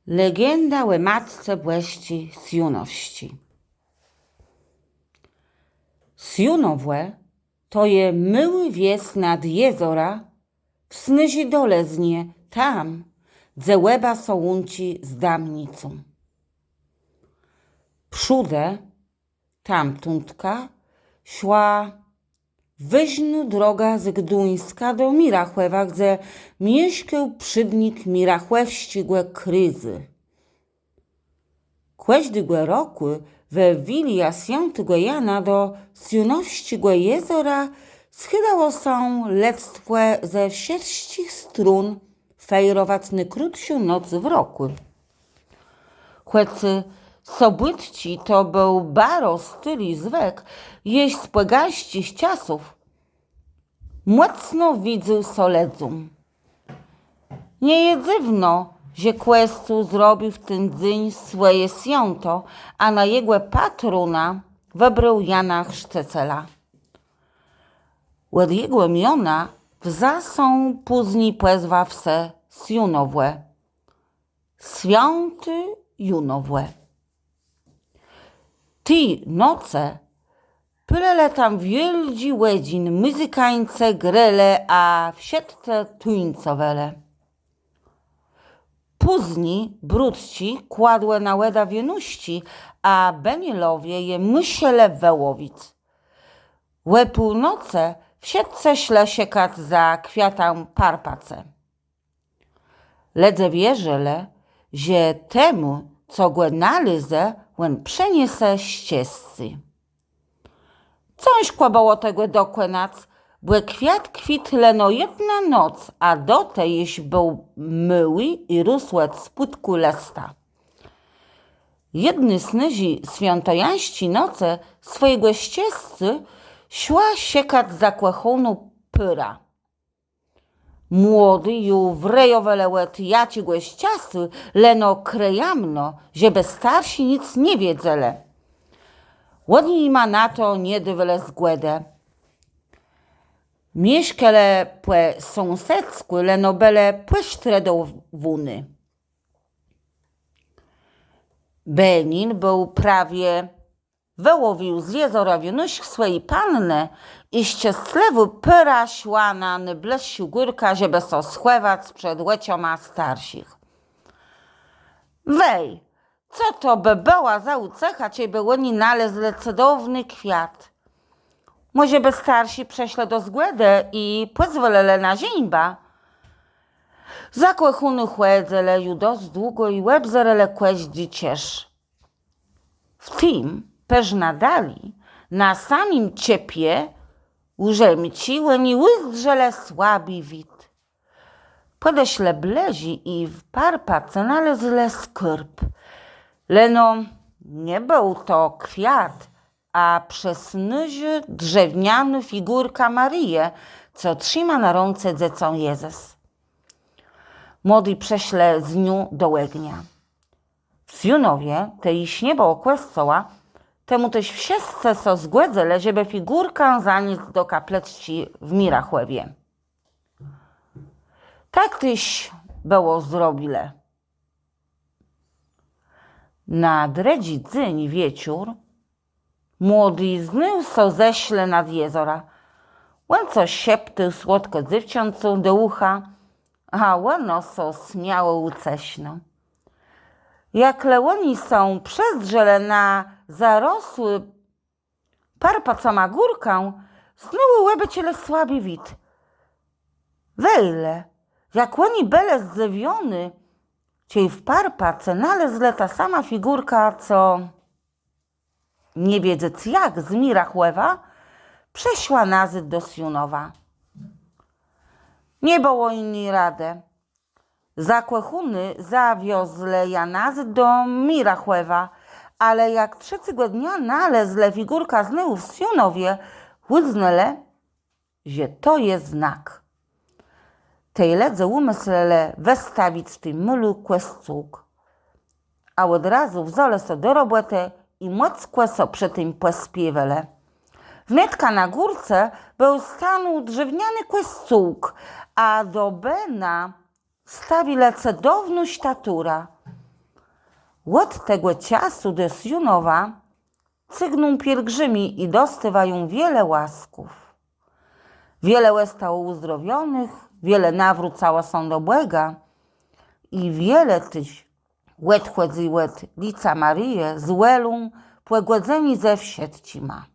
Legenda o matce błeści Sjunovści. Sjunovłe to je myły wies nad jezora, w snyzi doleznie, tam, dze łeba sołunci z damnicą. Przódę, tamtuntka, szła wyźnu droga z Gduńska do Mirachłewa, gdzie mieszkał przydnik Mirachłewścigłe kryzy. Kłeźdygłe roku we wili Jasjętygłe Jana do Sjunovścigłe jezora schylało są lectwę ze wszystkich strun fejrowatny krótsiu noc w roku. Chłecy sobytci to był baro styli zwek, jeść spłegaści ciasów. Mocno widzę soledzum. Nie je dziwno, że Kłestu zrobił w ten dzień swoje święto, a na jego patrona wybrał Jana Chrzcecela. Od jego imiona wza są później pozwał se Sjunovłe. Święty Junovłe. Ty noce pylele tam wieldzi łedzin, muzykańce grele, a w siatce tuńcowele. Później brudci kładłe na łeda wienuści, a Benielowie je mysiele wełowic. Łe północe w siatce śle siekat za kwiatą parpace. Ledze wierzele, że temu, co go nalize, łen przeniese ścieżcy. Coś kłabało tego dokłenac, bo kwiat kwit leno jedna noc, a do tej jeś był myły i rusłec spódku lesta. Jedny z nyzi świątojańści noce swojego ścieżcy szła siekat za kłechonu pyra. Młody ju wrejowele łet jacigłe ściasy, leno krejamno, żeby starsi nic nie wiedzele. Łodni ma na to niedywele zgłedę. Mieszkele płe sąsedzku, leno bele płesztre do wuny. Benin był prawie wyłowił z jezora wienuś swojej panny i ścieżlewu pyra szła na nyblesiu górka, żeby so schływać przed łecioma starsich. Wej, co to by była za ucecha, ciebie oni nalezle cudowny kwiat. Może by starsi prześle do zgłedy i pozwolele na zięba. Zakłechuny chłedzele ju dość długo i łeb zerele kłeździ ciesz. W tym peżna dali, na samim ciepie, urzemci łeni łyzdrzele słabi wid. Podeśle blezi i w parpace nalezle skrb. Leno nie był to kwiat, a przez nyży drewniany figurka Maryje, co trzyma na rące dziecą Jezus. Młody prześle z nią do łegnia. W Sjunowie te iś nie było kłestoła, temu też wszyscy so zgłedzele, żeby figurkę zanieść do kapleczci w Mirachłewie. Tak tyś było zrobile. Na dredzi dzień wieczór młody znył so ześle nad jezora. Łen co sieptył słodko dziewczącą do ucha, a łeno so śmiało uceśno. Jak lełoni są przezdrzele na zarosły parpacoma górkę, znyły łeby ciele słaby wid. Wejle, jak łoni bele zdziwiony, ciej w parpace nalezle ta sama figurka, co nie wiedząc jak z Mirachłewa, przeszła nazy do Sjunowa. Nie było inni radę. Zakłechuny zawiozle Janazy do Mirachłewa, ale jak trzeciego dnia nalezle figurka znył w Sjunowie, uznele, że to jest znak. Tej ledze umyslele westawić w tym mylu kłescuk. A od razu wzole so do roboty i moc kłeso przy tym pospiewele. Wnetka na górce był stanął drewniany kłescuk, a do bena stawile cudowną statura. Od tego czasu des junowa cygną pielgrzymi i dostywają wiele łasków. Wiele łestało uzdrowionych, wiele nawrócało są do Błega i wiele tyś łet chłedzy łet lica Maryję z łelą płegłodzeni ze wsiedci ma.